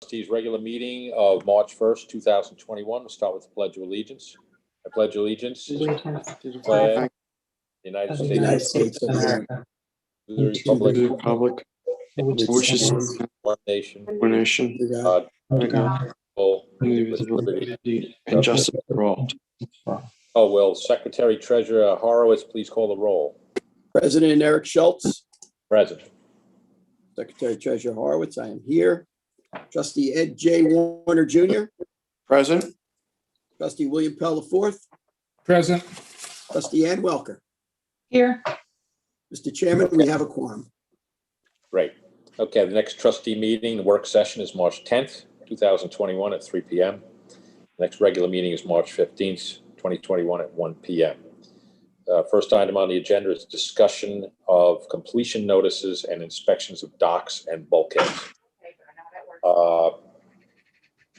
Trustees regular meeting of March 1st, 2021. We'll start with the Pledge of Allegiance. I pledge allegiance to the flag of the United States of America, to the republic which is one nation, One nation, God, under God, full liberty, and justice for all. Oh, will Secretary Treasurer Horowitz please call the roll? President Eric Schultz, Present. Secretary Treasurer Horowitz, I am here. Trustee Ed J. Warner Jr., Present. Trustee William Pell IV, Present. Trustee Ann Welker. here, Mr. Chairman, we have a quorum. Great. Okay, the next trustee meeting, the work session is March 10th, 2021 at 3 p.m. The next regular meeting is March 15th, 2021 at 1 p.m. First item on the agenda is discussion of completion notices and inspections of docks and bulkheads.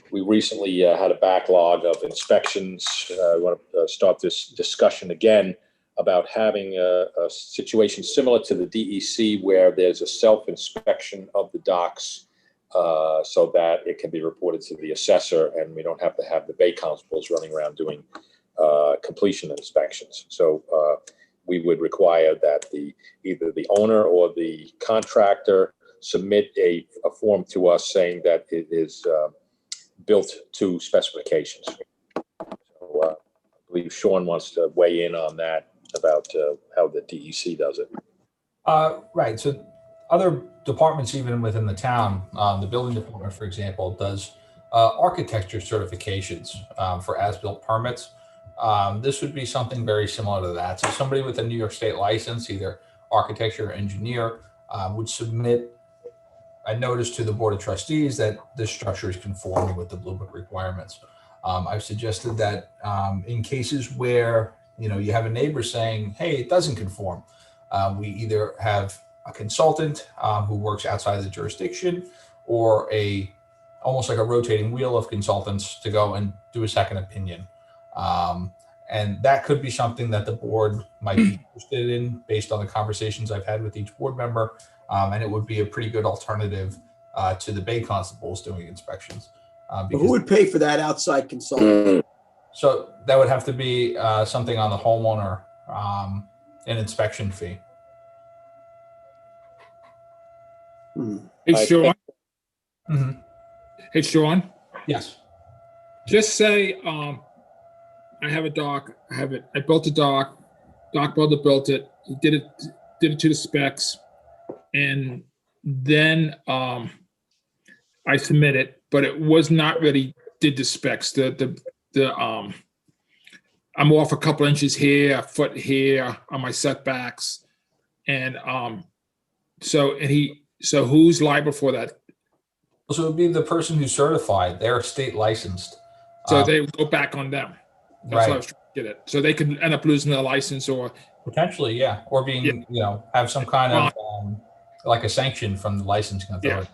We recently had a backlog of inspections. I want to start this discussion again about having a situation similar to the DEC where there's a self-inspection of the docks so that it can be reported to the assessor and we don't have to have the bay constables running around doing completion inspections. So we would require that either the owner or the contractor submit a form to us saying that it is built to specifications. So I believe Sean wants to weigh in on that about how the DEC does it. Right. So other departments, even within the town, the building department, for example, does architecture certifications for as-built permits. This would be something very similar to that. So somebody with a New York State license, either architecture or engineer, would submit a notice to the Board of Trustees that this structure is conforming with the Blue Book requirements. I've suggested that in cases where you have a neighbor saying, "Hey, it doesn't conform," we either have a consultant who works outside of the jurisdiction, or almost like a rotating wheel of consultants to go and do a second opinion. And that could be something that the board might be interested in based on the conversations I've had with each board member. And it would be a pretty good alternative to the bay constables doing inspections. But who would pay for that outside consultant? So that would have to be something on the homeowner, an inspection fee. Hey, Sean. Mm-hmm. Hey, Sean. Yes. Just say I have a dock. I built a dock. Dock builder built it. He did it to the specs, and then I submit it, but it was not really did the specs. I'm off a couple inches here, a foot here on my setbacks, and so who's liable for that? So it would be the person who's certified. They're state licensed. So they go back on them. That's Right. what I was trying to get at. So they could end up losing their license, or Potentially, yeah, or being, have some kind of like a sanction from the licensing authority.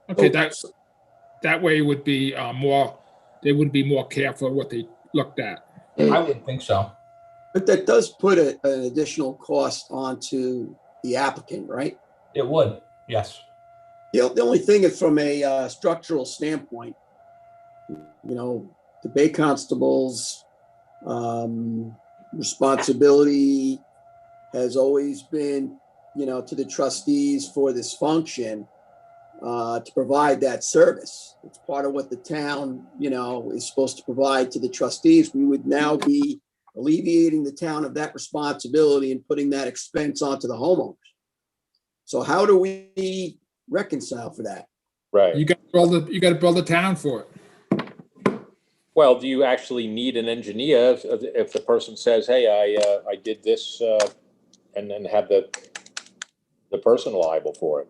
okay, that way would be more. They would be more careful what they looked at. I would think so. But that does put an additional cost onto the applicant, right? It would, yes. The only thing is from a structural standpoint, the bay constable's responsibility has always been, to the trustees for this function to provide that service. It's part of what the town, is supposed to provide to the trustees. We would now be alleviating the town of that responsibility and putting that expense onto the homeowners. So how do we reconcile for that? Right. You got to build a town for it. Well, do you actually need an engineer if the person says, "Hey, I did this," and then have the person liable for it?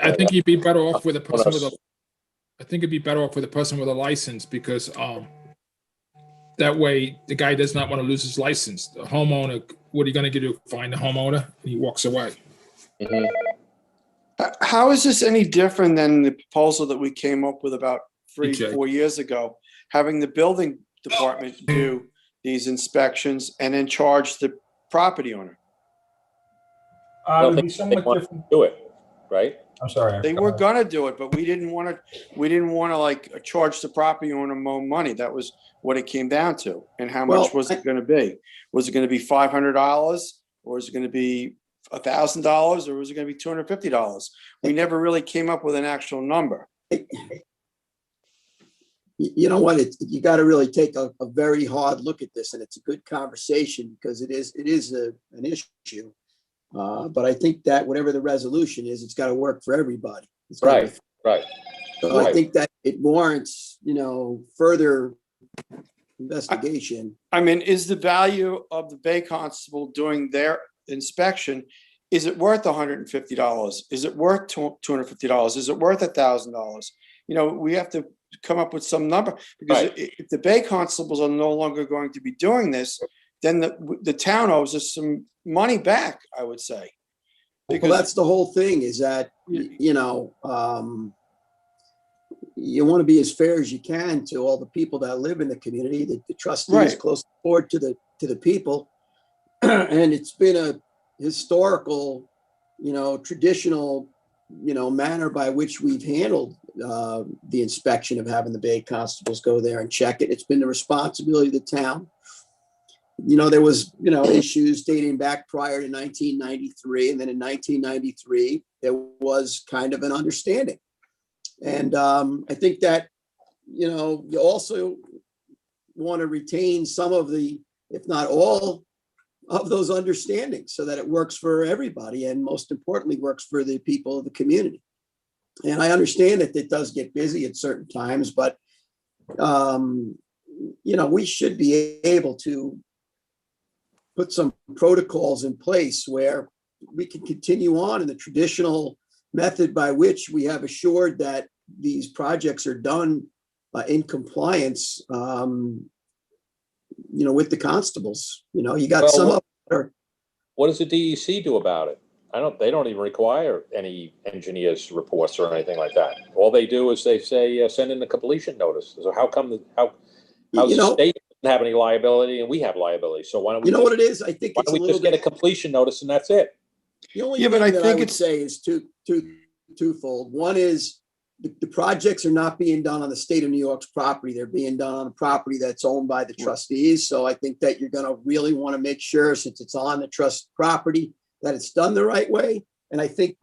I think you'd be better off with a person with a. I think it'd be better off with a person with a license because that way the guy does not want to lose his license. The homeowner, what are you going to do? Find the homeowner, and he walks away. Mm-hmm. How is this any different than the proposal that we came up with about 4 years ago, having the building department do these inspections and then charge the property owner? It would be somewhat different. Do it, right? I'm sorry. They were gonna do it, but we didn't want to like charge the property owner more money. That was what it came down to. And how much Well, was it gonna be? Was it gonna be $500, or was it gonna be $1,000, or was it gonna be $250? We never really came up with an actual number. You know what? You got to really take a very hard look at this, and it's a good conversation because it is an issue. But I think that whatever the resolution is, it's got to work for everybody. It's gotta Right, right. So I think that it warrants, further investigation. I mean, is the value of the Bay Constable doing their inspection, is it worth $150? Is it worth $250? Is it worth $1,000? We have to come up with some number, because if the Bay Constables are no longer going to be doing this, then the town owes us some money back, I would say. Because that's the whole thing, is that, you want to be as fair as you can to all the people that live in the community. The trustee is close forward to the people. And it's been a historical, traditional, manner by which we've handled the inspection of having the Bay Constables go there and check it. It's been the responsibility of the town. There was, issues dating back prior to 1993. And then in 1993, there was kind of an understanding. And I think that, you also want to retain some of the, if not all of those understandings, so that it works for everybody, and most importantly, works for the people of the community. And I understand that it does get busy at certain times, but, we should be able to put some protocols in place where we can continue on in the traditional method by which we have assured that these projects are done in compliance, with the constables. You got some up there. What does the DEC do about it? They don't even require any engineers reports or anything like that. All they do is they say, send in a completion notice. So how come, how the state doesn't have any liability and we have liability? So why don't we, what it is? I think why it's don't we just get a completion notice and that's it? The only thing that I would say is twofold. One is the projects are not being done on the state of New York's property. They're being done on a property that's owned by the trustees. So I think that you're going to really want to make sure, since it's on the trust property, that it's done the right way. And I think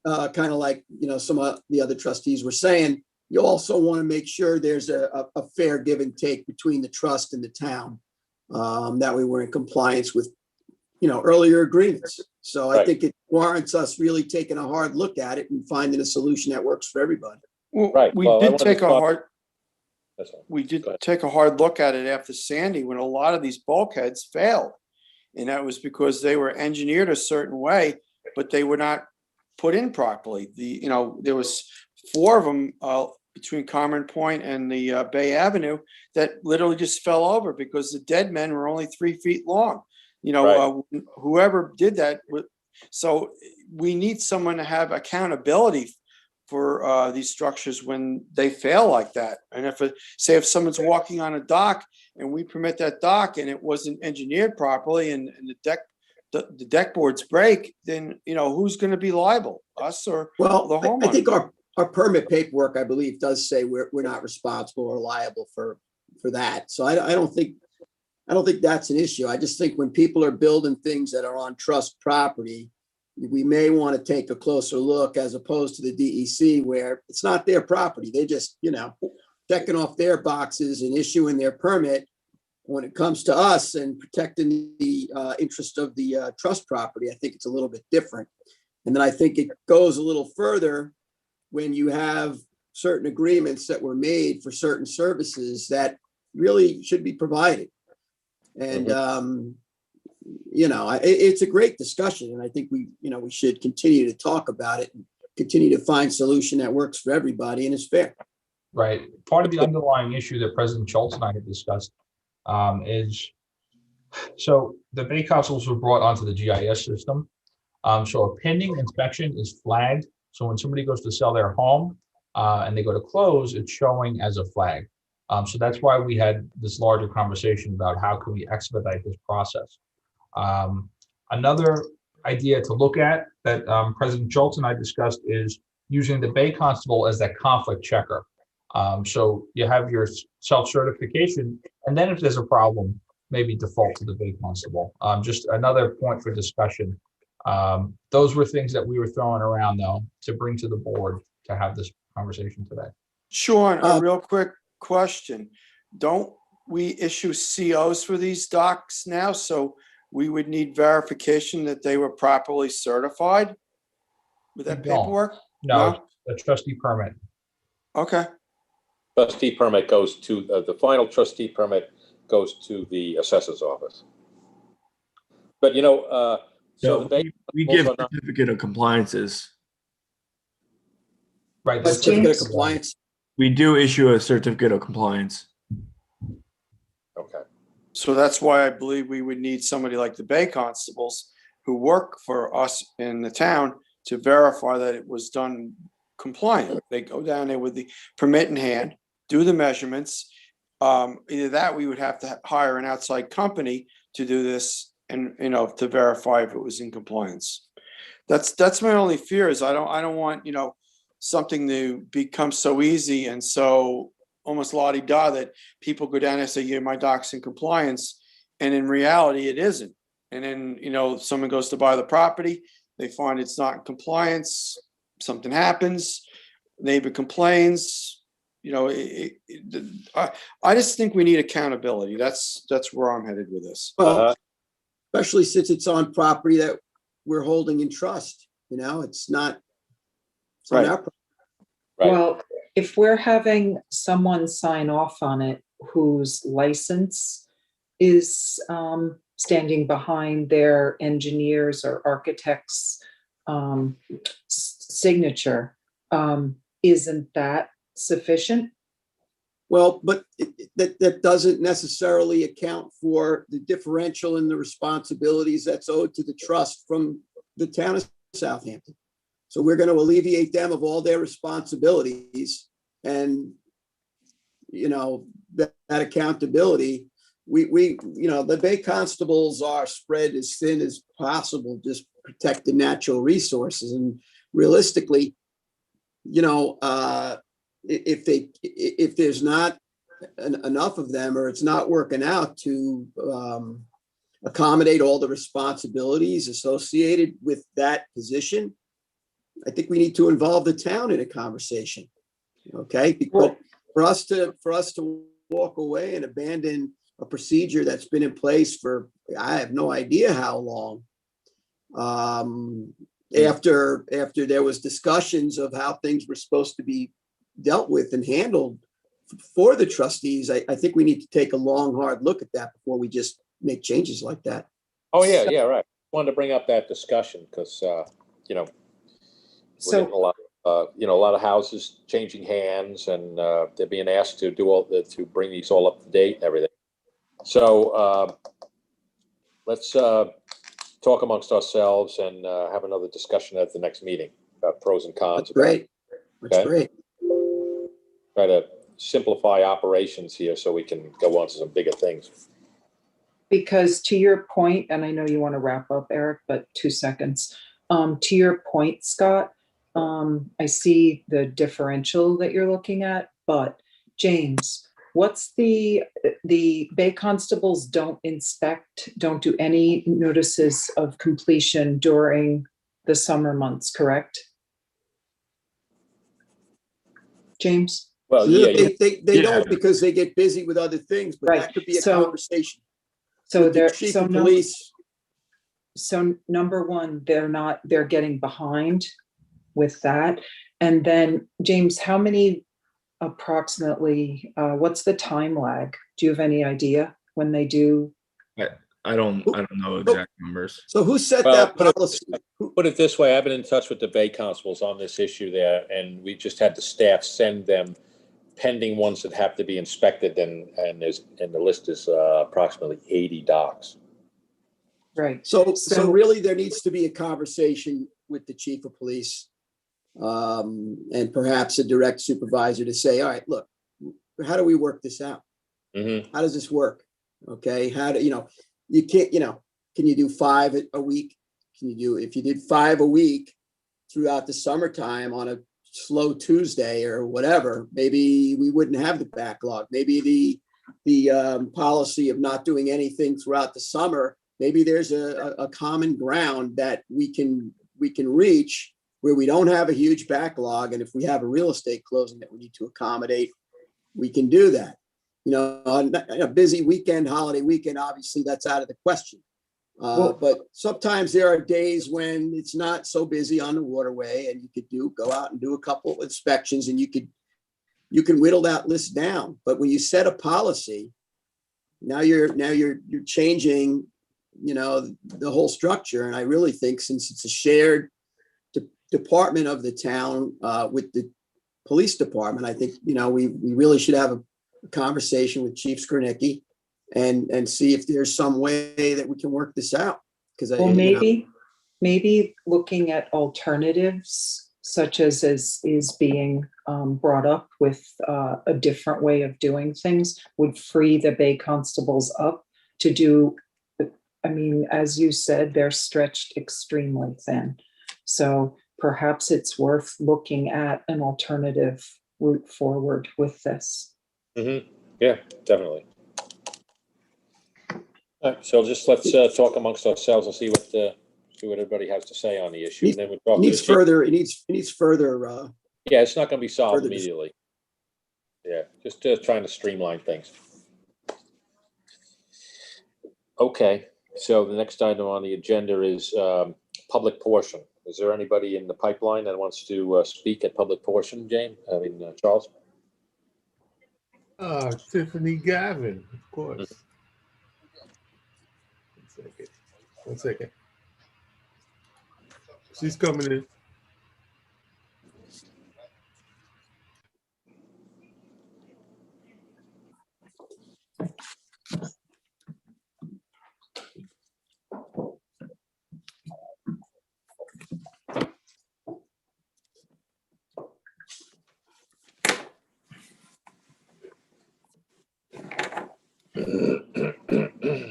kind of like, some of the other trustees were saying, you also want to make sure there's a fair give and take between the trust and the town, that we were in compliance with, earlier agreements. So I think it warrants us really taking a hard look at it and finding a solution that works for everybody. Well, we did take a hard look at it after Sandy, when a lot of these bulkheads failed. And that was because they were engineered a certain way, but they were not put in properly. There was 4 of them between Cameron Point and the Bay Avenue that literally just fell over because the dead men were only 3 feet long. Whoever did that. So we need someone to have accountability for these structures when they fail like that. And if someone's walking on a dock and we permit that dock and it wasn't engineered properly, and the deck boards break, then who's going to be liable? Us or the homeowner? I think our permit paperwork, I believe, does say we're not responsible or liable for that. So I don't think that's an issue. I just think when people are building things that are on trust property, we may want to take a closer look, as opposed to the DEC, where it's not their property. They just, checking off their boxes and issuing their permit. When it comes to us and protecting the interest of the trust property, I think it's a little bit different. And then I think it goes a little further when you have certain agreements that were made for certain services that really should be provided. And, it's a great discussion. And I think we should continue to talk about it and continue to find solution that works for everybody and is fair. Right. Part of the underlying issue that President Schultz and I had discussed is, so the Bay Constables were brought onto the GIS system. So a pending inspection is flagged. So when somebody goes to sell their home and they go to close, it's showing as a flag. So that's why we had this larger conversation about how can we expedite this process. Another idea to look at that President Schultz and I discussed is using the Bay Constable as that conflict checker. So you have your self-certification, and then if there's a problem, maybe default to the Bay Constable. Just another point for discussion. Those were things that we were throwing around, though, to bring to the board to have this conversation today. Sean, a real quick question. Don't we issue COs for these docks now? So we would need verification that they were properly certified with that We don't. paperwork? No, it's a trustee permit. Okay. Trustee permit goes to, the final trustee permit goes to the assessor's office. But, you know, so the Bay we give also not- certificate of compliances. Right. But Certificate of James- compliance. We do issue a certificate of compliance. Okay. So that's why I believe we would need somebody like the Bay Constables who work for us in the town to verify that it was done compliant. They go down there with the permit in hand, do the measurements. Either that, we would have to hire an outside company to do this and, you know, to verify if it was in compliance. That's my only fear is I don't want, you know, something to become so easy and so almost la-di-da that people go down there and say, yeah, my dock's in compliance. And in reality, it isn't. And then, you know, someone goes to buy the property, they find it's not in compliance, something happens, neighbor complains, you know, I just think we need accountability. That's where I'm headed with this. Well, especially since it's on property that we're holding in trust, you know, it's not. It's on Right. our property. Right. Well, if we're having someone sign off on it whose license is standing behind their engineers or architect's signature, isn't that sufficient? Well, but that doesn't necessarily account for the differential in the responsibilities that's owed to the trust from the town of Southampton. So we're going to alleviate them of all their responsibilities, and, you know, that accountability, we, you know, the Bay Constables are spread as thin as possible, just protect the natural resources. And realistically, you know, if there's not enough of them, or it's not working out to accommodate all the responsibilities associated with that position, I think we need to involve the town in a conversation. Okay, because for us to walk away and abandon a procedure that's been in place for, I have no idea how long. After there was discussions of how things were supposed to be dealt with and handled for the trustees, I think we need to take a long, hard look at that before we just make changes like that. Oh, yeah, right. Wanted to bring up that discussion because, you know, we're getting a lot, you know, a lot of houses changing hands, and they're being asked to do to bring these all up to date and everything. So let's talk amongst ourselves and have another discussion at the next meeting about pros and cons. That's great. That's great. Try to simplify operations here so we can go on to some bigger things. Because to your point, and I know you want to wrap up, Eric, but 2 seconds. To your point, Scott, I see the differential that you're looking at, but James, what's the Bay Constables don't do any notices of completion during the summer months, correct? James? Well, So yeah, they don't, because they get busy with other things, but Right. that could be a So- conversation. So with the they're, chief so of no, police. so number one, they're getting behind with that. And then James, how many approximately, what's the time lag? Do you have any idea when they do? I don't know exact numbers. So who set Well, that put it- policy? put it this way, I've been in touch with the Bay Constables on this issue there, and we just had the staff send them pending ones that have to be inspected, and the list is approximately 80 docks. Right. So So- really, there needs to be a conversation with the chief of police, and perhaps a direct supervisor to say, all right, look, how do we work this out? Mm-hmm. How does this work? Okay, how do, you can't, can you do 5 a week? If you did 5 a week throughout the summertime on a slow Tuesday or whatever, maybe we wouldn't have the backlog. Maybe the policy of not doing anything throughout the summer, maybe there's a common ground that we can reach where we don't have a huge backlog. And if we have a real estate closing that we need to accommodate, we can do that. You know, a busy weekend, holiday weekend, obviously that's out of the question. But sometimes there are days when it's not so busy on the waterway, and you could go out and do a couple of inspections, and you can whittle that list down. But when you set a policy, now you're changing, you know, the whole structure. And I really think, since it's a shared department of the town with the police department, I think, you know, we really should have a conversation with Chief Skornicki and see if there's some way that we can work this out. Because well, maybe looking at alternatives, such as is being brought up with a different way of doing things, would free the Bay Constables up to do. I mean, as you said, they're stretched extremely thin. So perhaps it's worth looking at an alternative route forward with this. Mm-hmm. Yeah, definitely. All right, so just let's talk amongst ourselves and see what everybody has to say on the issue. And then we'll talk. It needs further. Yeah, it's not going to be solved immediately. Yeah, just trying to streamline things. Okay, so the next item on the agenda is public portion. Is there anybody in the pipeline that wants to speak at public portion, Charles? Tiffany Gavin, of course. One second. She's coming in.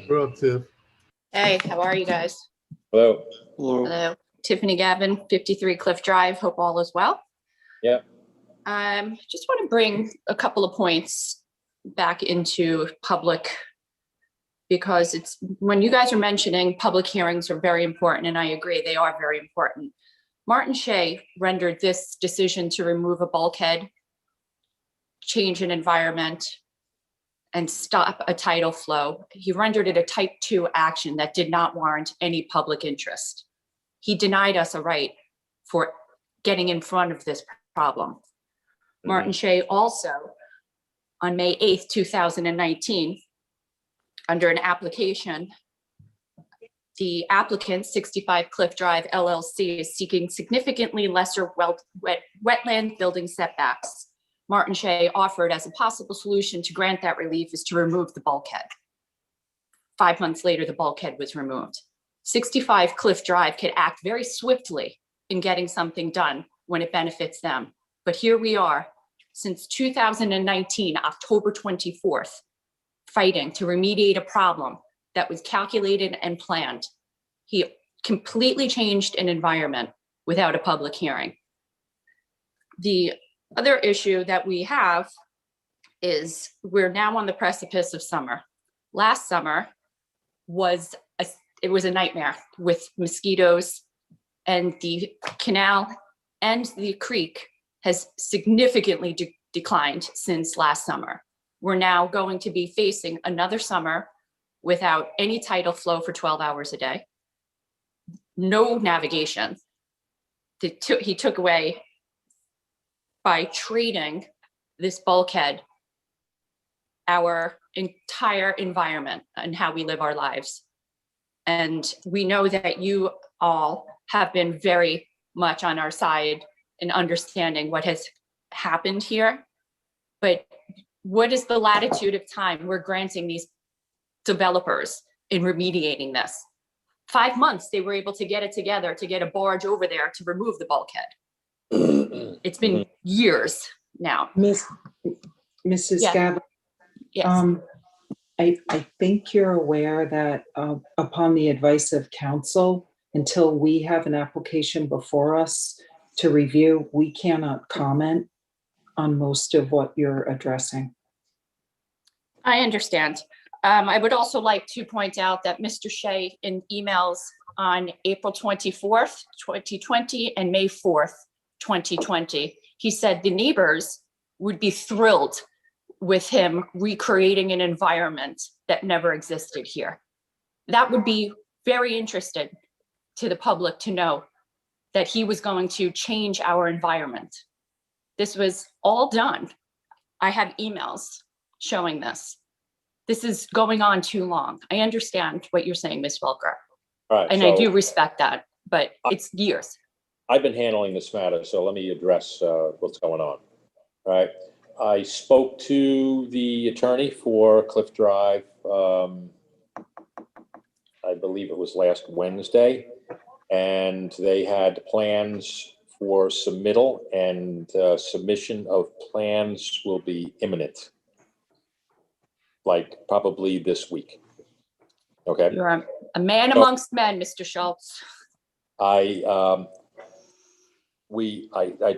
We're up, Tiff. Hey, how are you guys? Hello. Hello. Tiffany Gavin, 53 Cliff Drive. Hope all is well. Yeah. Just want to bring a couple of points back into public, because it's when you guys are mentioning public hearings are very important, and I agree, they are very important. Martin Shea rendered this decision to remove a bulkhead, change an environment, and stop a tidal flow. He rendered it a type 2 action that did not warrant any public interest. He denied us a right for getting in front of this problem. Mm-hmm. Martin Shea also, on May 8th, 2019, under an application, the applicant, 65 Cliff Drive LLC, is seeking significantly lesser wetland building setbacks. Martin Shea offered as a possible solution to grant that relief is to remove the bulkhead. 5 months later, the bulkhead was removed. 65 Cliff Drive could act very swiftly in getting something done when it benefits them. But here we are, since 2019, October 24th, fighting to remediate a problem that was calculated and planned. He completely changed an environment without a public hearing. The other issue that we have is we're now on the precipice of summer. Last summer was a nightmare with mosquitoes, and the canal and the creek has significantly declined since last summer. We're now going to be facing another summer without any tidal flow for 12 hours a day, no navigation. He took away, by trading this bulkhead, our entire environment and how we live our lives. And we know that you all have been very much on our side in understanding what has happened here. But what is the latitude of time we're granting these developers in remediating this? 5 months, they were able to get it together to get a barge over there to remove the bulkhead. It's been years now. Mrs. Yeah. Gavin, Yes. I think you're aware that upon the advice of counsel, until we have an application before us, to review. We cannot comment on most of what you're addressing. I understand. I would also like to point out that Mr. Shea, in emails on April 24th, 2020 and May 4th, 2020, he said the neighbors would be thrilled with him recreating an environment that never existed here. That would be very interesting to the public to know that he was going to change our environment. This was all done. I have emails showing this. This is going on too long. I understand what you're saying, Ms. Welker. All right, And so I do respect that, but it's years. I've been handling this matter, so let me address what's going on. All right. I spoke to the attorney for Cliff Drive, I believe it was last Wednesday, and they had plans for submittal, and submission of plans will be imminent, like probably this week. Okay. You're a man amongst men, Mr. Schultz. I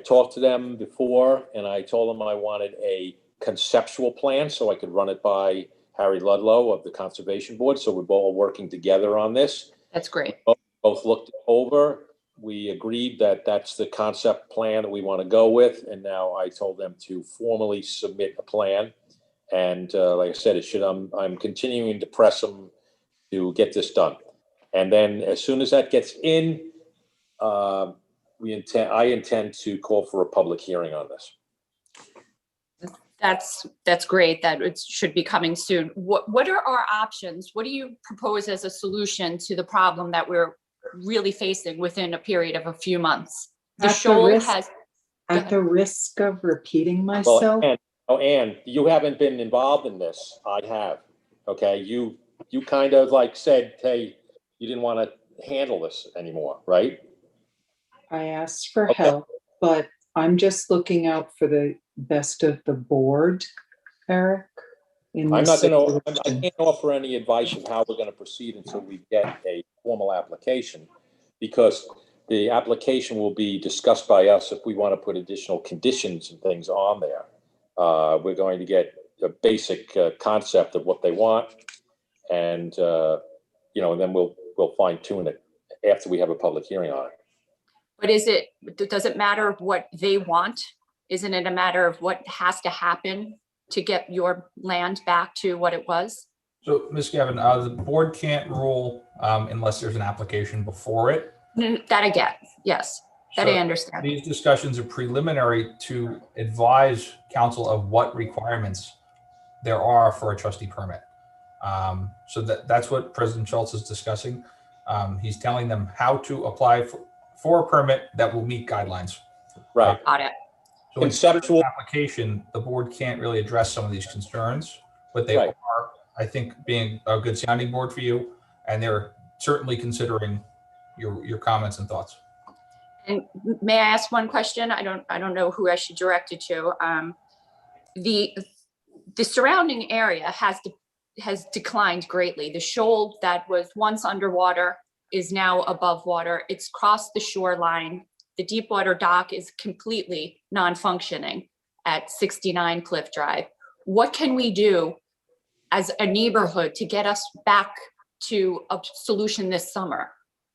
talked to them before, and I told them I wanted a conceptual plan so I could run it by Harry Ludlow of the Conservation Board. So we're all working together on this. That's great. Both looked it over. We agreed that that's the concept plan that we want to go with. And now I told them to formally submit a plan. And like I said, I'm continuing to press them to get this done. And then as soon as that gets in, I intend to call for a public hearing on this. That's great that it should be coming soon. What are our options? What do you propose as a solution to the problem that we're really facing within a period of a few months? The shoal has. At the risk of repeating myself. Well, Ann, you haven't been involved in this. I have. Okay, you kind of like said, hey, you didn't want to handle this anymore, right? I asked for help, but I'm just looking out for the best of the board, Eric. I can't offer any advice of how we're going to proceed until we get a formal application, because the application will be discussed by us if we want to put additional conditions and things on there. We're going to get a basic concept of what they want, and and then we'll fine tune it after we have a public hearing on it. But does it matter what they want? Isn't it a matter of what has to happen to get your land back to what it was? So, Ms. Gavin, the board can't rule unless there's an application before it. That I get, yes, that I understand. These discussions are preliminary to advise council of what requirements there are for a trustee permit. So that's what President Schultz is discussing. He's telling them how to apply for a permit that will meet guidelines. Right. Got it. So conceptual application, the board can't really address some of these concerns, but they are, I think, being a good sounding board for you, and they're certainly considering your comments and thoughts. And may I ask one question? I don't know who I should direct it to. The surrounding area has declined greatly. The shoal that was once underwater is now above water. It's crossed the shoreline. The deep water dock is completely non-functioning at 69 Cliff Drive. What can we do as a neighborhood to get us back to a solution this summer?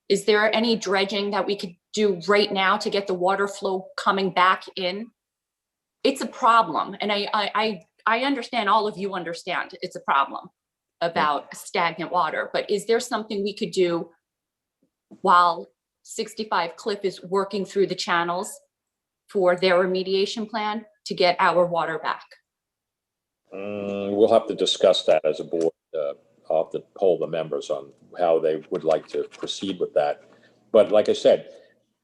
Is there any dredging that we could do right now to get the water flow coming back in? It's a problem. And I understand, all of you understand it's a problem about stagnant water, but is there something we could do while 65 Cliff is working through the channels for their remediation plan to get our water back? We'll have to discuss that as a board. I'll have to poll the members on how they would like to proceed with that. But like I said,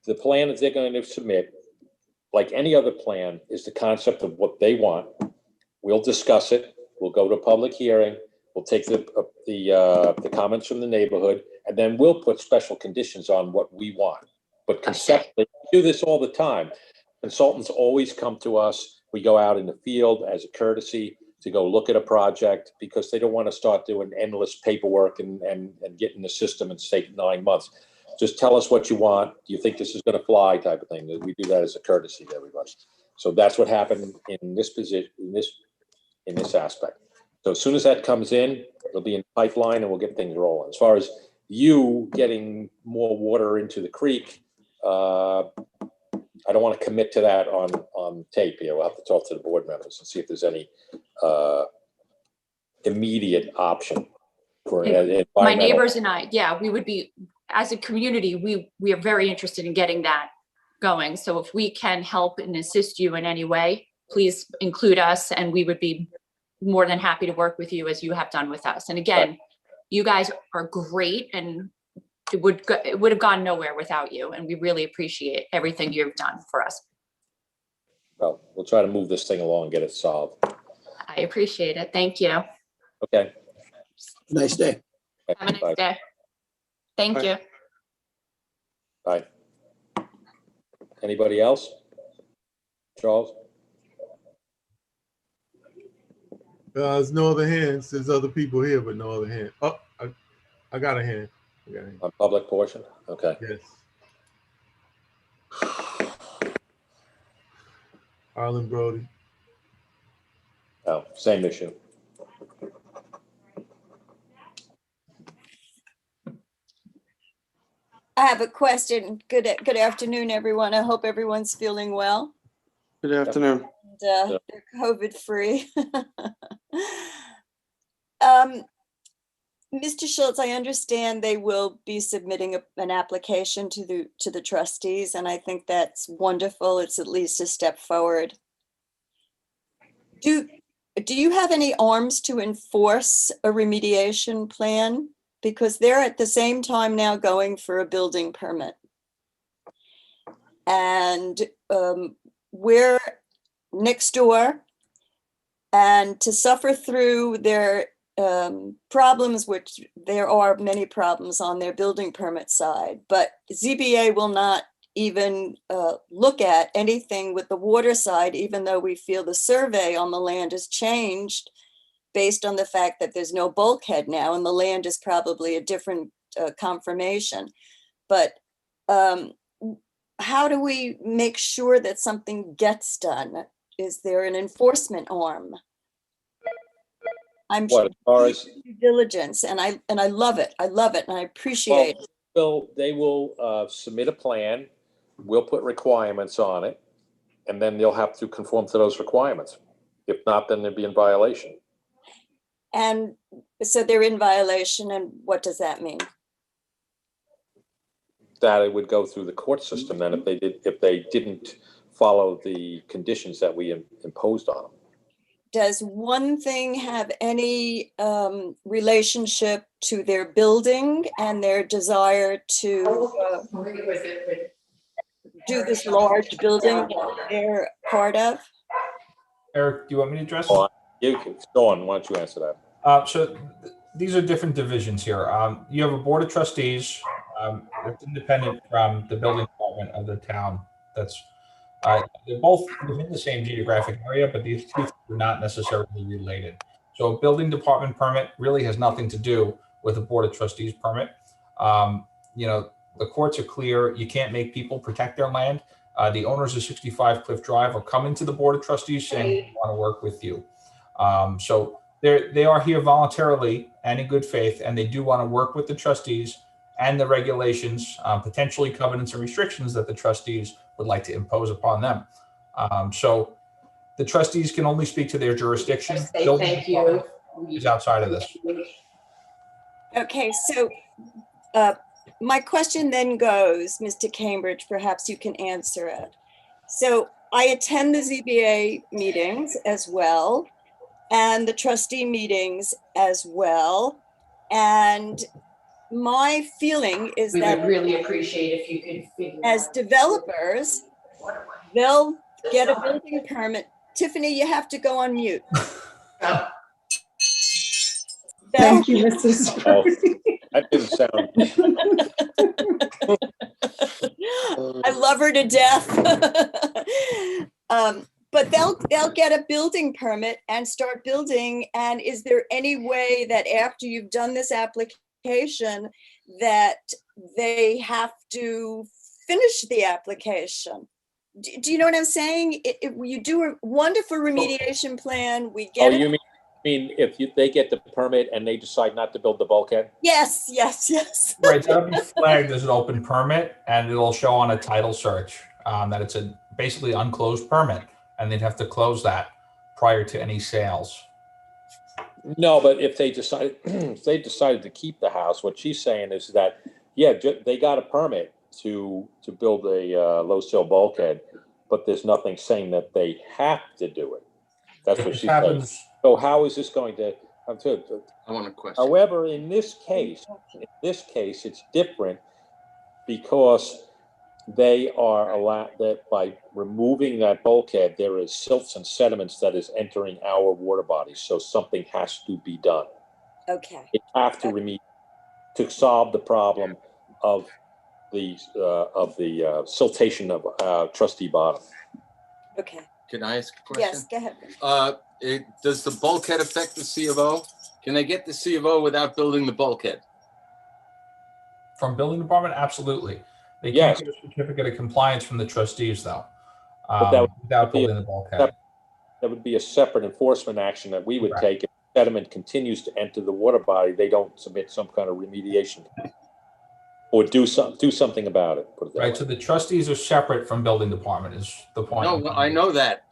the plan that they're going to submit, like any other plan, is the concept of what they want. We'll discuss it. We'll go to public hearing. We'll take the comments from the neighborhood, and then we'll put special conditions on what we want. But conceptually, we do this all the time. Consultants always come to us. We go out in the field as a courtesy to go look at a project, because they don't want to start doing endless paperwork and get in the system and take 9 months. just tell us what you want. Do you think this is going to fly type of thing? We do that as a courtesy to everybody. So that's what happened in this position, in this aspect. So as soon as that comes in, it'll be in pipeline and we'll get things rolling. As far as you getting more water into the creek, I don't want to commit to that on tape here. We'll have to talk to the board members and see if there's any immediate option for an environmental. My neighbors and I, yeah, we would be, as a community, we are very interested in getting that going. So if we can help and assist you in any way, please include us, and we would be more than happy to work with you as you have done with us. And again, you guys are great, and it would have gone nowhere without you. And we really appreciate everything you've done for us. Well, we'll try to move this thing along and get it solved. I appreciate it. Thank you. Okay. Nice day. Have a nice Bye. day. Thank Bye. you. Bye. Anybody else? Charles? There's no other hands. There's other people here, but no other hand. Oh, I got a hand. I got a hand. On public portion? Okay. Yes. Arlen Brody. Oh, same issue. I have a question. Good afternoon, everyone. I hope everyone's feeling well Good afternoon. and they're COVID-free. Mr. Schultz, I understand they will be submitting an application to the trustees, and I think that's wonderful. It's at least a step forward. Do you have any arms to enforce a remediation plan? Because they're at the same time now going for a building permit. And we're next door, and to suffer through their problems, which there are many problems on their building permit side, but ZBA will not even look at anything with the water side, even though we feel the survey on the land has changed based on the fact that there's no bulkhead now, and the land is probably a different confirmation. But how do we make sure that something gets done? Is there an enforcement arm? I'm What, as far as due diligence, and I love it. I love it, and I appreciate it. they will submit a plan. We'll put requirements on it, and then they'll have to conform to those requirements. If not, then they'd be in violation. And so they're in violation, and what does that mean? That it would go through the court system then if they didn't follow the conditions that we imposed on them. Does one thing have any relationship to their building and their desire to do this large building that they're part of? Eric, do you want me to address? You can go on. Why don't you answer that? So these are different divisions here. You have a board of trustees. It's independent from the building department of the town. That's they're both within the same geographic area, but these two are not necessarily related. So a building department permit really has nothing to do with a board of trustees permit. The courts are clear. You can't make people protect their land. The owners of 65 Cliff Drive are coming to the board of trustees saying we want to work with you. So they are here voluntarily and in good faith, and they do want to work with the trustees and the regulations, potentially covenants and restrictions that the trustees would like to impose upon them. So the trustees can only speak to their jurisdiction. Thank you. Is outside of this. Okay, so my question then goes, Mr. Cambridge, perhaps you can answer it. So I attend the ZBA meetings as well, and the trustee meetings as well. And my feeling is We that would really appreciate if you could figure as out. developers, they'll get a building permit. Tiffany, you have to go on mute. Thank you, Mrs. Oh, Brody. that didn't sound. I love her to death. But they'll get a building permit and start building. And is there any way that after you've done this application application that they have to finish the application. Do you know what I'm saying? You do a wonderful remediation plan, we Oh, get it. you mean if they get the permit and they decide not to build the bulkhead? Yes, yes, yes. Right, that'll be flagged as an open permit, and it'll show on a title search that it's a basically unclosed permit, and they'd have to close that prior to any sales. No, but if they decide, if they decided to keep the house, what she's saying is that, yeah, they got a permit to build a low sill bulkhead, but there's nothing saying that they have to do it. That's what she's saying. So how is this going to? I want a question. However, in this case, it's different because they are allowed that by removing that bulkhead, there is silts and sediments that is entering our water bodies. So something has to be done. Okay. They have to remediate to solve the problem of the siltation of Trustee Bottom. Okay. Can I ask a question? Yes, go ahead. Does the bulkhead affect the C of O? Can they get the C of O without building the bulkhead? From building department, absolutely. They Yes. can't get a certificate of compliance from the trustees, though, But without building the bulkhead. That would be a separate enforcement action that we would take if sediment continues to enter the water body. They don't submit some kind of remediation or do something about it. Put it that Right. way. So the trustees are separate from building department is the point. No, I know that.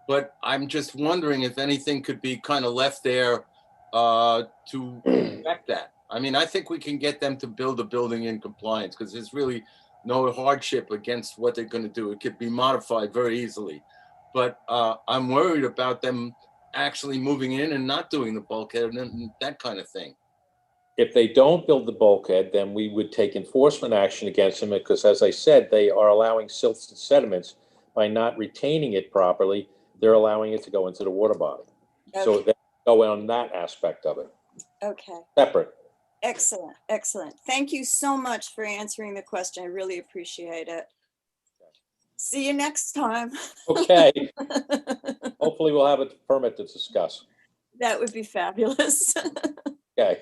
But I'm just wondering if anything could be kind of left there to affect that. I mean, I think we can get them to build a building in compliance because there's really no hardship against what they're going to do. It could be modified very easily. But I'm worried about them actually moving in and not doing the bulkhead and that kind of thing. If they don't build the bulkhead, then we would take enforcement action against them because, as I said, they are allowing silts and sediments by not retaining it properly. They're allowing it to go into the water body. Okay. So they go on that aspect of it. Okay. Separate. Excellent. Excellent. Thank you so much for answering the question. I really appreciate it. See you next time. Okay. Hopefully we'll have a permit to discuss. That would be fabulous. Okay.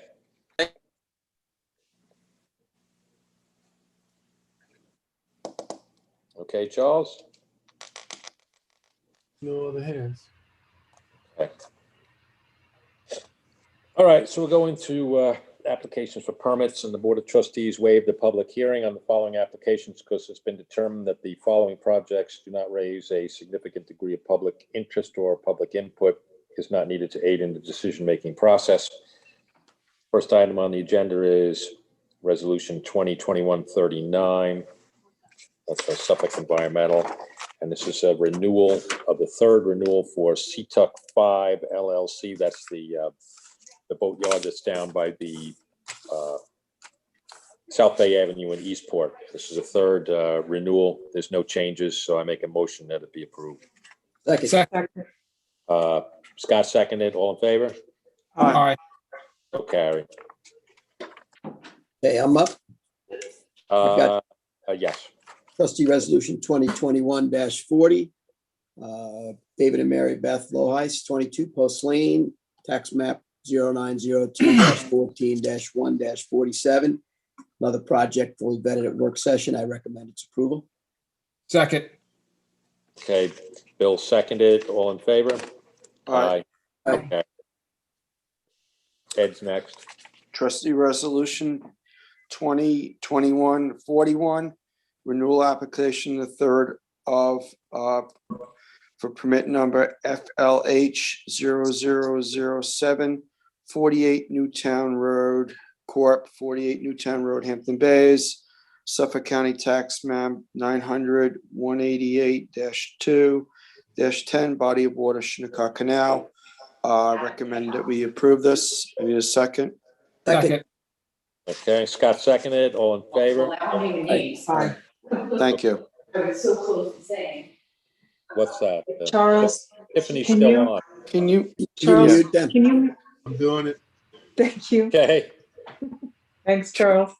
Okay, Charles? No other hands. Okay. All right, so we're going to applications for permits, and the Board of Trustees waived the public hearing on the following applications because it's been determined that the following projects do not raise a significant degree of public interest or public input is not needed to aid in the decision-making process. First item on the agenda is Resolution 2021-39. That's for Suffolk Environmental. And this is a renewal of the third renewal for Seatuck 5 LLC. That's the boatyard that's down by the South Bay Avenue in Eastport. This is a third renewal. There's no changes, so I make a motion that it be approved. Second. Scott seconded. All in favor? Aye. So carry. Okay, I'm up. Yes. Trustee Resolution 2021-40. David and Mary Beth Loheis, 22 Post Lane, tax map 0902-14-1-47. Another project fully vetted at work session. I recommend its approval. Second. Okay, Bill seconded. All in favor? Aye. Okay. Ed's next. Trustee Resolution 2021-41, renewal application, the third of for permit number FLH 0007, 48 Newtown Road, Corp. 48 Newtown Road, Hampton Bays, Suffolk County Tax Map 900-188-2-10, body of water, Shinnecock Canal. I recommend that we approve this. I need a second. Second. Okay, Scott seconded. All in favor? Aye. Thank you. It's so close to saying. What's that? Charles, Tiffany's can still you- on. Can you? Charles, mute them? can you, I'm doing it. thank you. Okay. Thanks, Charles.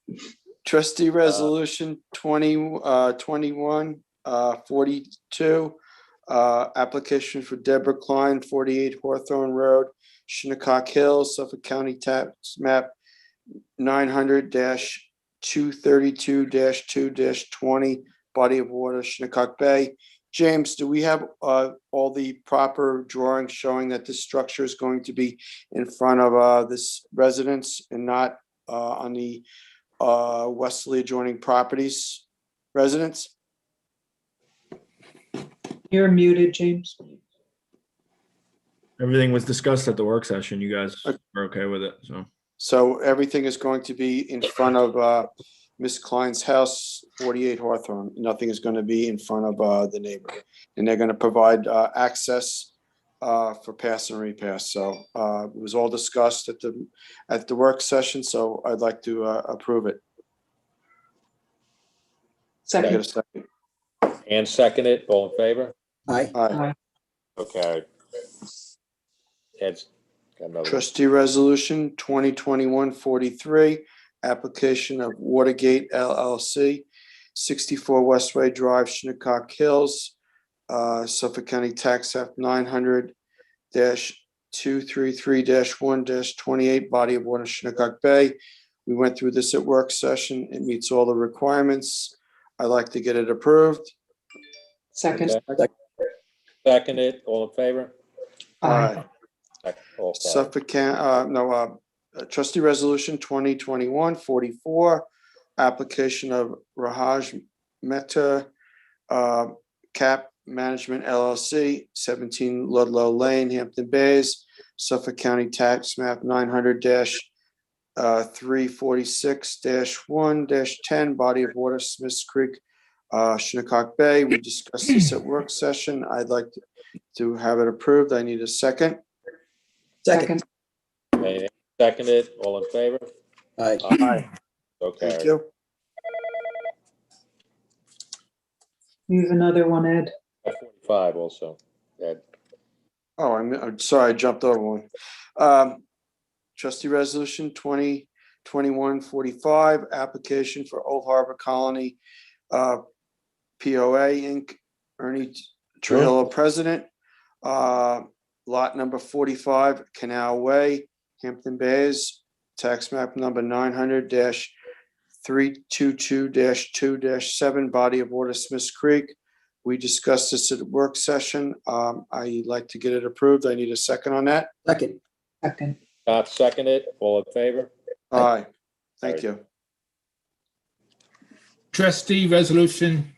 Trustee Resolution 2021-42, application for Deborah Klein, 48 Hawthorne Road, Shinnecock Hills, Suffolk County Tax Map 900-232-2-20, body of water, Shinnecock Bay. James, do we have all the proper drawings showing that this structure is going to be in front of this residence and not on the westerly adjoining properties residence? You're muted, James. Everything was discussed at the work session. You guys are okay with it, so. So everything is going to be in front of Miss Klein's house, 48 Hawthorne. Nothing is going to be in front of the neighbor. And they're going to provide access for pass and repass. So it was all discussed at the work session, so I'd like to approve it. Can I get a second? And second it, all in favor? Aye. Aye. Okay. Ed's got another one. Trustee Resolution 2021-43, application of Watergate LLC, 64 Westway Drive, Shinnecock Hills, Suffolk County Tax Act 900-233-1-28, body of water, Shinnecock Bay. We went through this at work session. It meets all the requirements. I'd like to get it approved. Second. Second it, all in favor? Aye. All carried. Suffolk County, Trustee Resolution 2021-44, application of Rahaj Mehta, Cap Management LLC, 17 Ludlow Lane, Hampton Bays, Suffolk County Tax Map 900-346-1-10, body of water, Smiths Creek, Shinnecock Bay. We discussed this at work session. I'd like to have it approved. I need a second. Second. Okay, second it, all in favor? Aye. Aye. Okay. Thank you. You have another one, Ed. 45 also, Ed. Oh, I'm sorry, I jumped over one. Trustee Resolution 2021-45, application for Old Harbor Colony, POA Inc., Ernie Trujillo, President. Lot number 45, Canal Way, Hampton Bays, tax map number 900-322-2-7, body of water, Smiths Creek. We discussed this at a work session. I'd like to get it approved. I need a second on that. Second. Second. Scott, second it, all in favor? Aye. Thank you. Trustee Resolution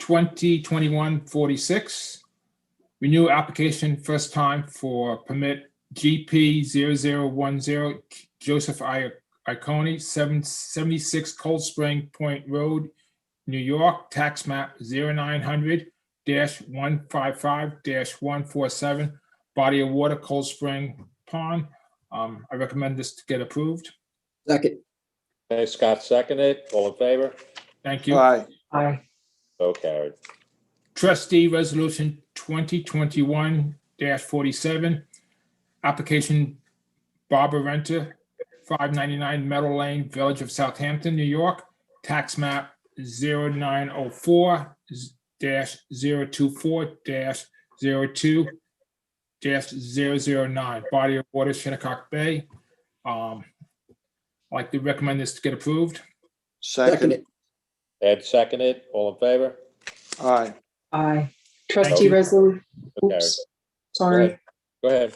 2021-46, renew application first time for permit GP 0010 Joseph Iconi, 776 Cold Spring Point Road, New York, tax map 0900-155-147, body of water, Cold Spring Pond. I recommend this to get approved. Second. Okay, Scott, second it, all in favor? Thank you. Aye. Aye. So carried. Trustee Resolution 2021-47, application Barbara Renter, 599 Meadow Lane, Village of Southampton, New York, tax map 0904-024-02-009, body of water, Shinnecock Bay. I'd like to recommend this to get approved. Second. Ed, second it, all in favor? Aye. Aye. Trustee you. Resolution, Okay. oops, sorry. Go ahead.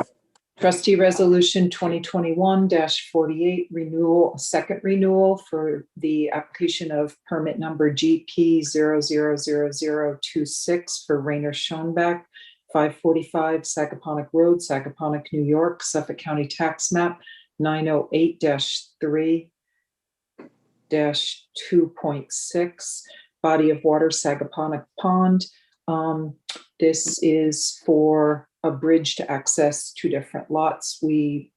Trustee Resolution 2021-48, renewal, second renewal for the application of permit number GP 000026 for Rainer Schoenbeck, 545 Sacaponic Road, Sacaponic, New York, Suffolk County Tax Map 908-3-2.6, body of water, Sacaponic Pond. This is for a bridge to access two different lots. We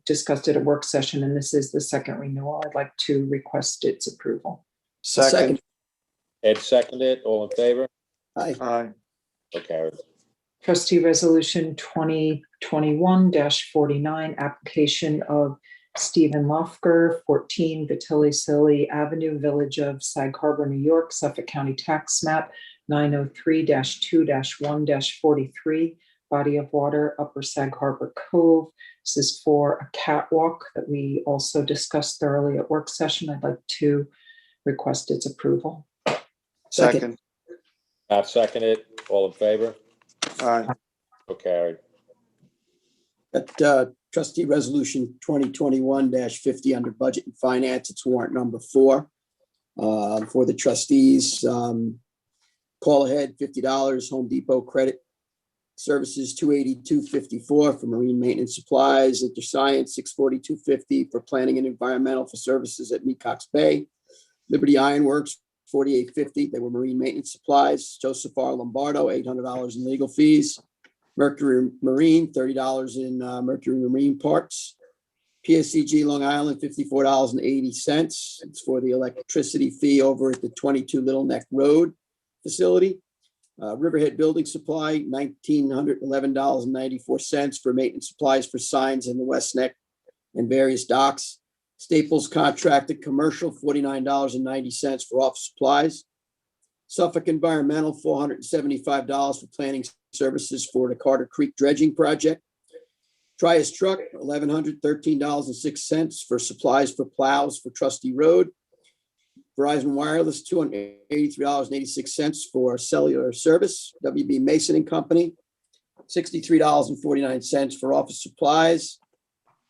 discussed it at work session, and this is the second renewal. I'd like to request its approval. Second. Ed, second it, all in favor? Aye. Aye. So carried. Trustee Resolution 2021-49, application of Stephen Lofker, 14 Vitili Avenue, Village of Sag Harbor, New York, Suffolk County Tax Map 903-2-1-43, body of water, Upper Sag Harbor Cove. This is for a catwalk that we also discussed thoroughly at work session. I'd like to request its approval. Second. I'll second it. All in favor? Aye. So carried. That trustee resolution 2021-50 under budget and finance, it's warrant number 4 for the trustees. Call ahead $50, Home Depot credit services $282.54 for marine maintenance supplies, InterScience $642.50 for planning and environmental for services at Mecox Bay, Liberty Ironworks $48.50, they were marine maintenance supplies, Joseph R. Lombardo $800 in legal fees, Mercury Marine $30 in Mercury Marine parts, PSCG Long Island $54.80, it's for the electricity fee over at the 22 Little Neck Road facility. Riverhead Building Supply, $1,911.94 for maintenance supplies for signs in the West Neck and various docks. Staples Contracted Commercial, $49.90 for office supplies. Suffolk Environmental, $475 for planning services for the Carter Creek dredging project. Trias Truck, $1,113.06 for supplies for plows for Trustee Road. Verizon Wireless, $283.86 for cellular service. WB Mason and Company, $63.49 for office supplies.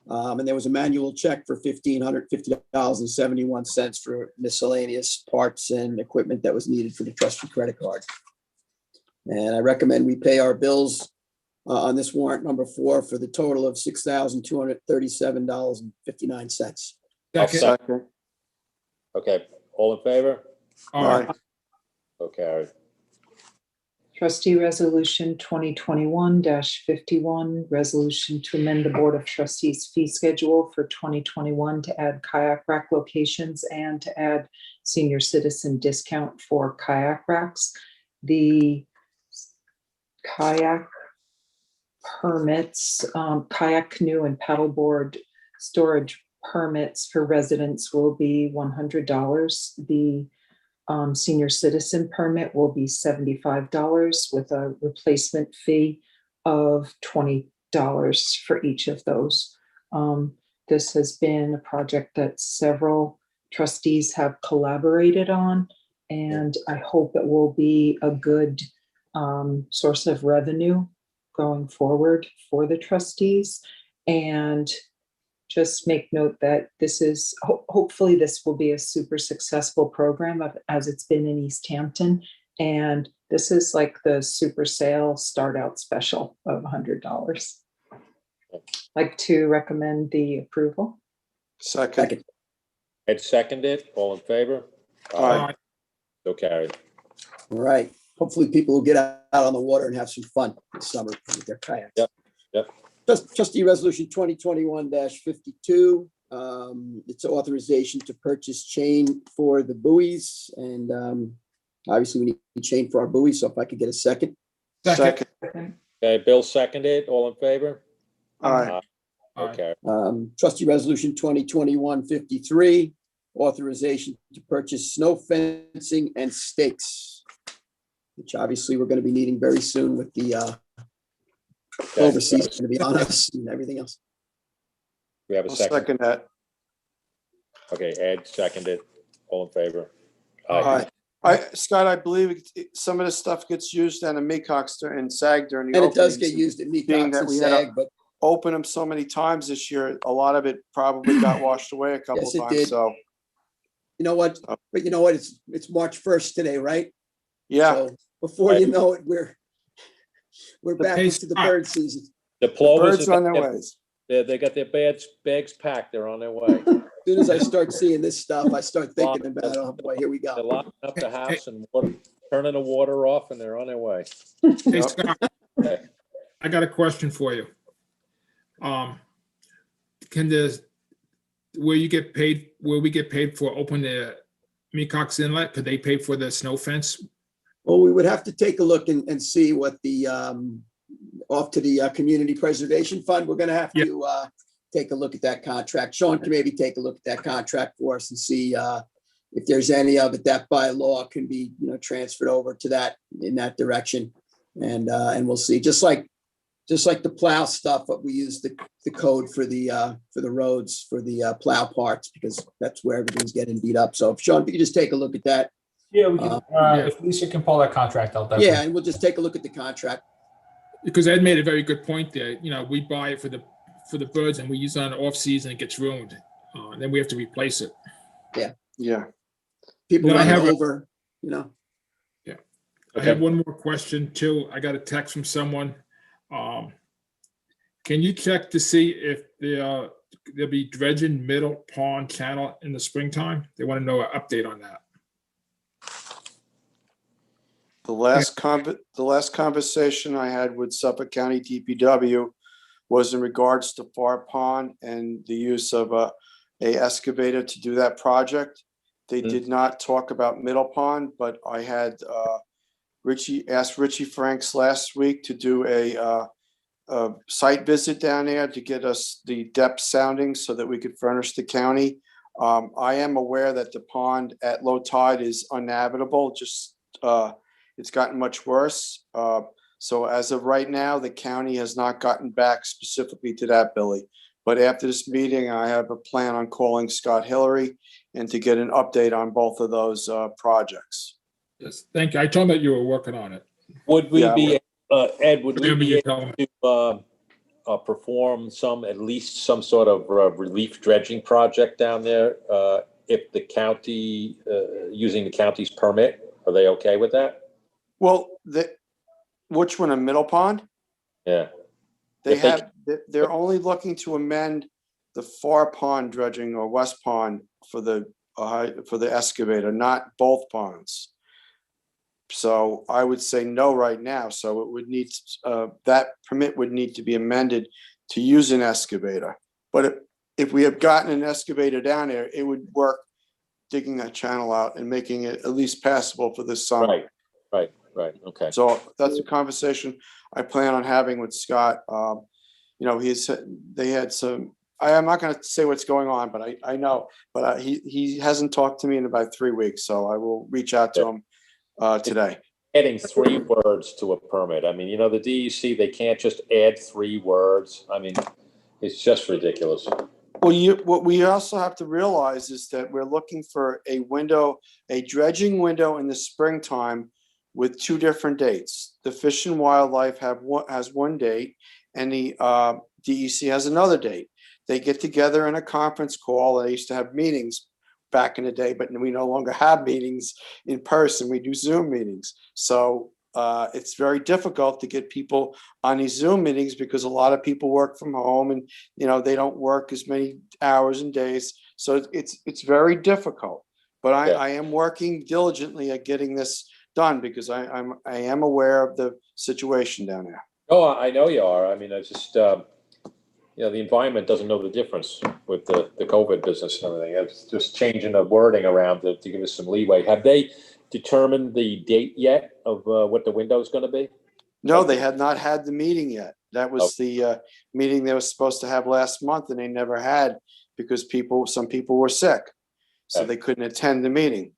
And there was a manual check for $1,550.71 for miscellaneous parts and equipment that was needed for the trustee credit card. And I recommend we pay our bills on this warrant number 4 for the total of $6,237.59. I'll Second. second. Okay, all in favor? Aye. So carried. Trustee Resolution 2021-51, resolution to amend the Board of Trustees fee schedule for 2021 to add kayak rack locations and to add senior citizen discount for kayak racks. The kayak permits, kayak canoe and paddleboard storage permits for residents will be $100. The senior citizen permit will be $75 with a replacement fee of $20 for each of those. This has been a project that several trustees have collaborated on, and I hope it will be a good source of revenue going forward for the trustees. And just make note that this is, hopefully this will be a super successful program as it's been in East Hampton. And this is like the super sale start out special of $100. Like to recommend the approval. Second. Ed seconded, all in favor? Aye. So carried. All right. Hopefully people will get out on the water and have some fun this summer with their kayaks. Yep, yep. Trustee Resolution 2021-52. It's authorization to purchase chain for the buoys. And obviously we need chain for our buoys. So if I could get a second. Second. Okay, Bill seconded, all in favor? Aye. Okay. Trustee Resolution 2021-53. Authorization to purchase snow fencing and stakes, which obviously we're going to be needing very soon with the overseas going to be on us and everything else. We have a I'll second. second that. Okay, Ed seconded, all in favor? Aye. Scott, I believe some of the stuff gets used on the Mecox and SAG during the And it does openings. get used at Being Mecox that and we had SAG, but open them so many times this year, a lot of it probably got washed away a couple Yes, it times. did. So you know what? But you know what? It's March 1st today, right? yeah, So before you know it, we're back pace into the up. bird season. The Plovers birds have on got their ways. They got their bags packed, they're on their way. As soon as I start seeing this stuff, I start thinking about, oh boy, here we They're go. locking up the house and turning the water off, and they're on their way. Hey, Yep. Scott, Okay. I got a question for you. Can where we get paid for open the Mecox Inlet, could they pay for the snow fence? Well, we would have to take a look and see what the, off to the Community Preservation Fund, we're gonna have to take a look at that contract. Sean can maybe take a look at that contract for us and see if there's any of it that by law can be, transferred over to that, in that direction. And we'll see, just like just like the plow stuff, but we use the code for the roads, for the plow parts, because that's where everything's getting beat up. So Sean, if you could just take a look at that. Yeah, we can, if Lisa can pull that contract out. That's Yeah, and we'll just take a look at the contract. Because Ed made a very good point there. You know, we buy it for the birds and we use it on off season, it gets ruined. And then we have to replace it. Yeah. People No, I run have over, you know. Yeah. I have one more question too. I got a text from someone. Can you check to see if there'll be dredging Middle Pond Channel in the springtime? They want to know an update on that. The last conversation I had with Suffolk County DPW was in regards to Far Pond and the use of a excavator to do that project. They did not talk about Middle Pond, but I had asked Richie Franks last week to do a site visit down there to get us the depth sounding so that we could furnish the county. I am aware that the pond at low tide is unnavigable. Just it's gotten much worse. So as of right now, the county has not gotten back specifically to that, Billy. But after this meeting, I have a plan on calling Scott Hillary and to get an update on both of those projects. Yes, thank you. I told him that you were working on it. Would we be, Ed, would we Remember be you able telling to perform at least some sort of relief dredging project down there if the county, using the county's permit? Are they okay with that? Well, which one, a Middle Pond? Yeah. They're only looking to amend the Far Pond dredging or West Pond for the excavator, not both ponds. So I would say no right now. So it would need, that permit would need to be amended to use an excavator. But if we have gotten an excavator down there, it would work digging that channel out and making it at least passable for this summer. Right. Okay. So that's a conversation I plan on having with Scott. You know, they had some, I'm not going to say what's going on, but I know, but he hasn't talked to me in about 3 weeks. So I will reach out to him today. Adding 3 words to a permit. I mean, you know, the DEC, they can't just add 3 words. I mean, it's just ridiculous. Well, what we also have to realize is that we're looking for a dredging window in the springtime with 2 different dates. The Fish and Wildlife has one date, and the DEC has another date. They get together in a conference call. They used to have meetings back in the day, but we no longer have meetings in person. We do Zoom meetings. So it's very difficult to get people on these Zoom meetings because a lot of people work from home and, you know, they don't work as many hours and days. So it's very difficult, but I am working diligently at getting this done because I am aware of the situation down there. Oh, I know you are. I mean, I just, you know, the environment doesn't know the difference with the COVID business and everything. It's just changing the wording around to give us some leeway. Have they determined the date yet of what the window is going to be? No, they had not had the meeting yet. That was the meeting they were supposed to have last month, and they never had because some people were sick, so they couldn't attend the meeting.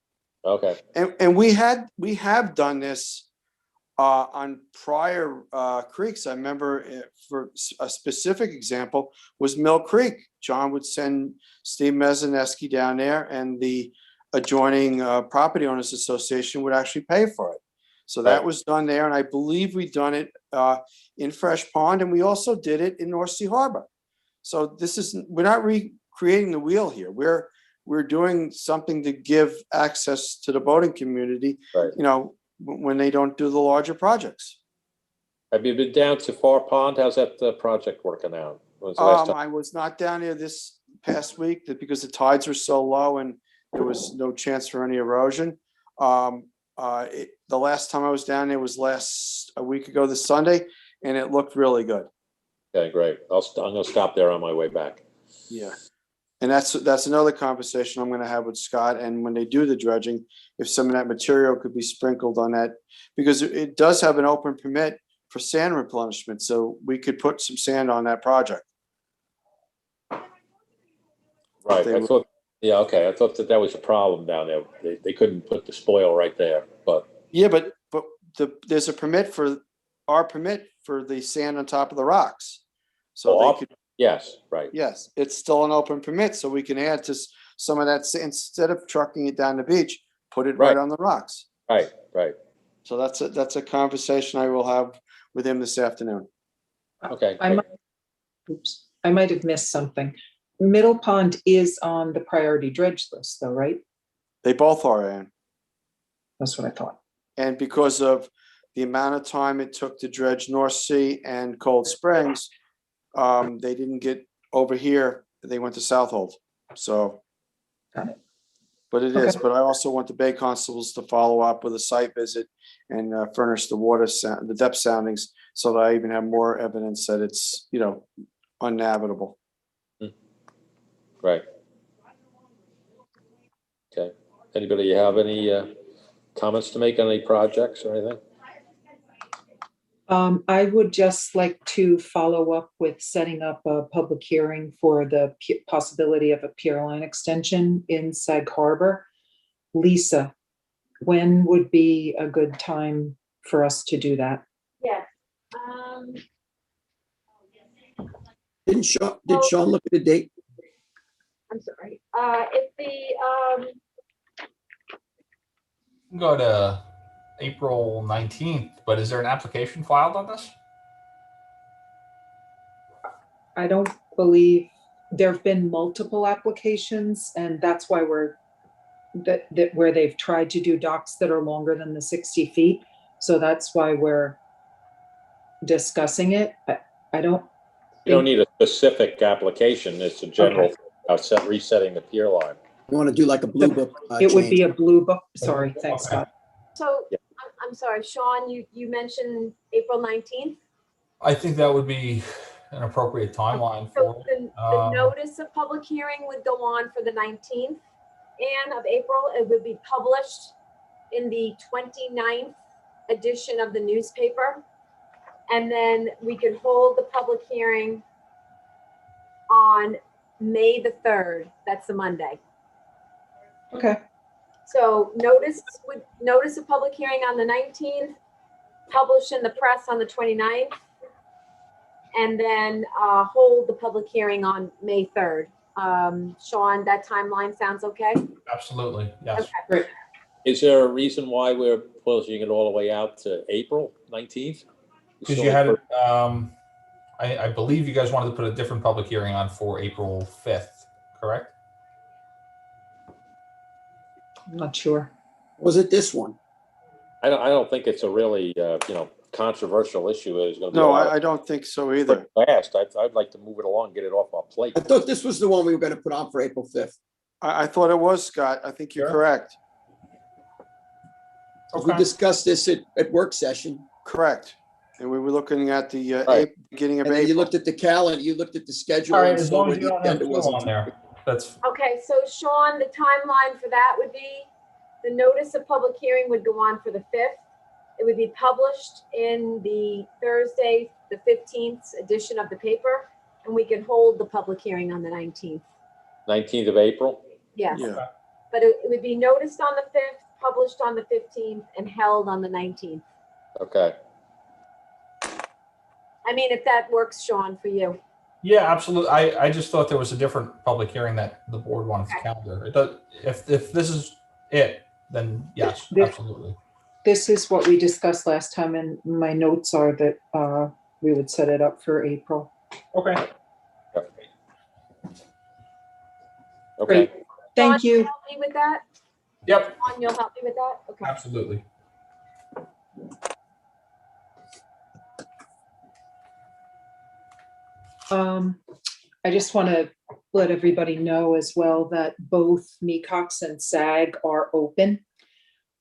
Okay. And we have done this on prior creeks. I remember for a specific example was Mill Creek. John would send Steve Mezaneski down there, and the adjoining property owners association would actually pay for it. So that was done there, and I believe we've done it in Fresh Pond, and we also did it in North Sea Harbor. So we're not recreating the wheel here. We're doing something to give access to the boating community, you know, when they don't do the larger projects. Have you been down to Far Pond? How's that project working out? I was not down there this past week because the tides were so low and there was no chance for any erosion. The last time I was down there was a week ago this Sunday, and it looked really good. Okay, great. I'm going to stop there on my way back. Yeah. And that's another conversation I'm going to have with Scott. And when they do the dredging, if some of that material could be sprinkled on that, because it does have an open permit for sand replenishment. So we could put some sand on that project. Right. I thought that was a problem down there. They couldn't put the spoil right there, but. Yeah, but there's a permit for our permit for the sand on top of the rocks. So Oh, they could, yes, right. yes, it's still an open permit, so we can add to some of that, instead of trucking it down the beach, put it right Right. on the rocks. Right, right. So that's a conversation I will have with him this afternoon. Okay. I might, oops, I might have missed something. Middle Pond is on the priority dredge list though, right? They both are, Ann. That's what I thought. And because of the amount of time it took to dredge North Sea and Cold Springs, they didn't get over here. They went to Southold. So, Got it. but it is. Okay. But I also want the Bay Constables to follow up with a site visit and furnish the the depth soundings, so that I even have more evidence that it's, you know, unnavigable. Right. Okay. Anybody have any comments to make on any projects or anything? I would just like to follow up with setting up a public hearing for the possibility of a Peerline extension in Sag Harbor. Lisa, when would be a good time for us to do that? Yes. Did Sean look at the date? I'm sorry. If the, Go to April 19th, but is there an application filed on this? I don't believe there have been multiple applications, and that's why we're that where they've tried to do docks that are longer than the 60 feet. So that's why we're discussing it. I don't. You don't need a specific application. It's a general resetting the pier line. You want to do like a blue book? It would be change. a blue book. Sorry, thanks, Okay. Scott. so, Yeah. I'm sorry, Sean, you mentioned April 19th? I think that would be an appropriate timeline So for the it. notice of public hearing would go on for the 19th of April. It would be published in the 29th edition of the newspaper. And then we could hold the public hearing on May the 3rd. That's the Monday. Okay. So notice of public hearing on the 19th, published in the press on the 29th, and then hold the public hearing on May 3rd. Sean, that timeline sounds okay? Absolutely, yes. Okay. Great. Is there a reason why we're pushing it all the way out to April 19th? Because you had it, I believe you guys wanted to put a different public hearing on for April 5th, correct? I'm not sure. Was it this one? I don't think it's a really, controversial issue. It's going to be No, a lot I don't think so either. fast. I'd like to move it along, get it off our plate. I thought this was the one we were going to put on for April 5th. I thought it was, Scott. I think you're Sure. correct. We discussed this at work session. Correct. And we were looking at the Right. beginning of And then you April. looked at the calendar, you looked at the schedule. All right, and as saw long where as you the don't have agenda two wasn't. on there, that's, Okay, so Sean, the timeline for that would be, the notice of public hearing would go on for the 5th. It would be published in the Thursday, the 15th edition of the paper, and we could hold the public hearing on the 19th. 19th of April? Yes, Yeah. but it would be noticed on the 5th, published on the 15th, and held on the 19th. Okay. I mean, if that works, Sean, for you. yeah, absolutely. I just thought there was a different public hearing that the board wanted to calendar. It does, if this is it, then yes, absolutely. This is what we discussed last time, and my notes are that we would set it up for April. Okay. Okay. Great. Thank Sean, you. Help me with that? Yep, Sean, you'll help me with that? Okay. absolutely. I just want to let everybody know as well that both Mecox and SAG are open.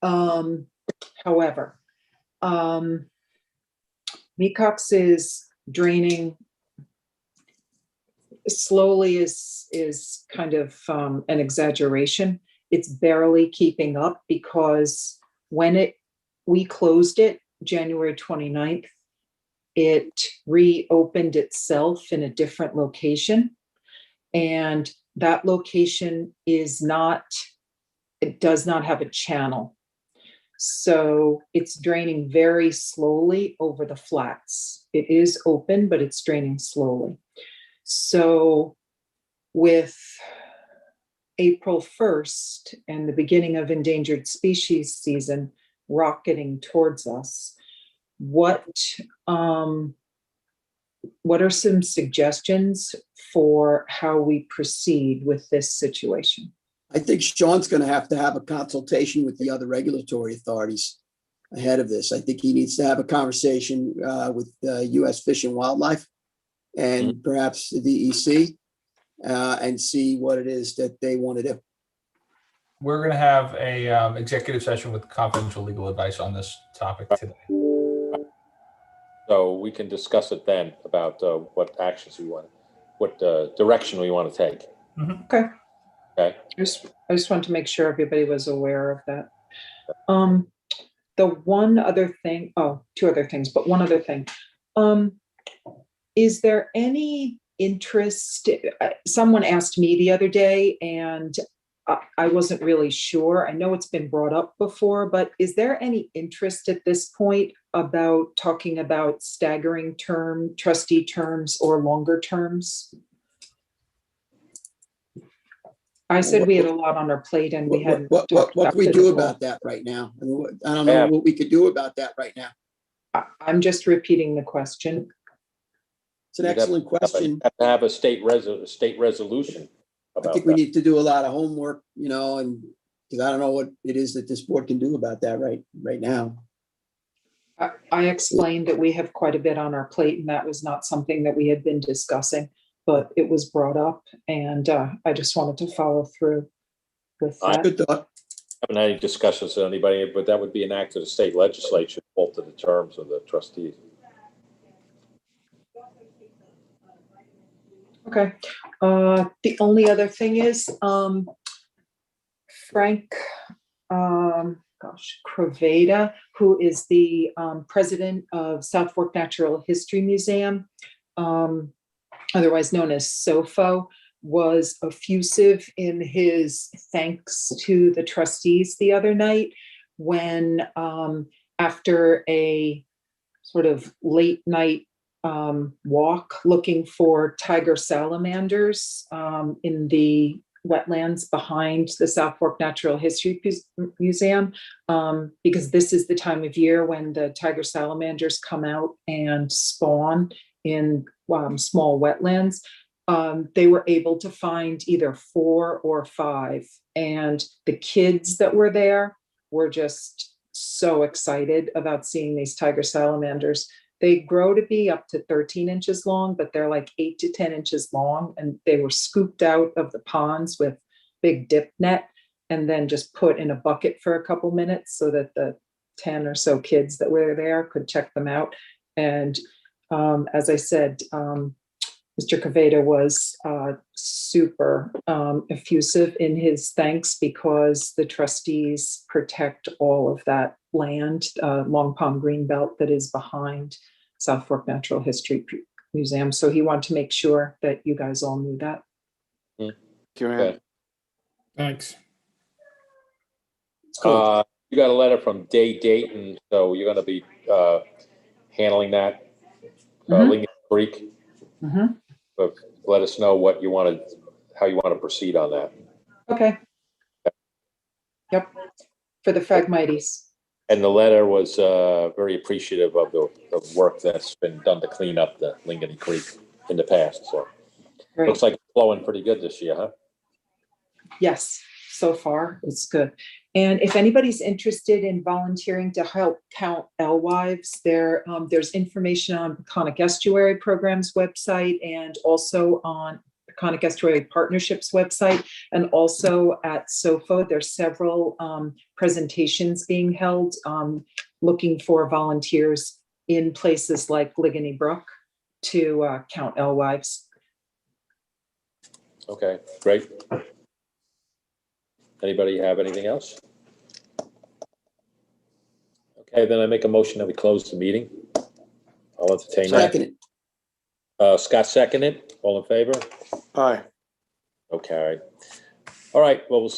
However, Mecox is draining slowly is kind of an exaggeration. It's barely keeping up because when we closed it January 29th, it reopened itself in a different location. And that location it does not have a channel. So it's draining very slowly over the flats. It is open, but it's draining slowly. So with April 1st and the beginning of endangered species season rocketing towards us, what are some suggestions for how we proceed with this situation? I think Sean's going to have a consultation with the other regulatory authorities ahead of this. I think he needs to have a conversation with U.S. Fish and Wildlife and perhaps the DEC and see what it is that they want to do. We're going to have a executive session with confidential legal advice on this topic today. So we can discuss it then about what actions we want, what direction we want to take. Okay. Okay. I just want to make sure everybody was aware of that. The one other thing, two other things, but one other thing. Is there any interest? Someone asked me the other day, and I wasn't really sure. I know it's been brought up before, but is there any interest at this point about talking about staggering trustee terms or longer terms? I said we had a lot on our plate and we hadn't. What can we do about that right now? I mean, I don't know what we could do about that right now. I'm just repeating the question. It's an excellent question. Have to have a state resolution. I think we need to do a lot of homework, and because I don't know what it is that this board can do about that right now. I explained that we have quite a bit on our plate, and that was not something that we had been discussing, but it was brought up, and I just wanted to follow through with that. Good thought. I haven't had any discussions with anybody, but that would be an act of the state legislature, alter the terms of the trustees. Okay. The only other thing is Frank Craveda, who is the president of South Fork Natural History Museum, otherwise known as SOFO, was effusive in his thanks to the trustees the other night when after a sort of late night walk looking for tiger salamanders in the wetlands behind the South Fork Natural History Museum, because this is the time of year when the tiger salamanders come out and spawn in small wetlands. They were able to find either 4 or 5, and the kids that were there were just so excited about seeing these tiger salamanders. They grow to be up to 13 inches long, but they're like 8 to 10 inches long. And they were scooped out of the ponds with big dip net and then just put in a bucket for a couple minutes so that the 10 or so kids that were there could check them out. And as I said, Mr. Caveda was super effusive in his thanks because the trustees protect all of that land, Long Pond Greenbelt that is behind South Fork Natural History Museum. So he wanted to make sure that you guys all knew that. Okay. Thanks. Cool. You got a letter from Dayton, so you're going to be handling that, Lincoln Creek. But let us know what you want to, how you want to proceed on that. Okay. Yep. For the Phragmites. And the letter was very appreciative of the work that's been done to clean up the Lincoln Creek in the past. So Great. Looks like it's flowing pretty good this year, huh? Yes, so far it's good. And if anybody's interested in volunteering to help count alewives, there's information on Peconic Estuary Program's website and also on Peconic Estuary Partnerships website, and also at SOFO. There's several presentations being held looking for volunteers in places like Ligony Brook to count alewives. Okay, great. Anybody have anything else? Okay, then I make a motion that we close the meeting. I'll entertain that. Second it. Scott seconded. All in favor? Aye. Okay. All right. Well, we'll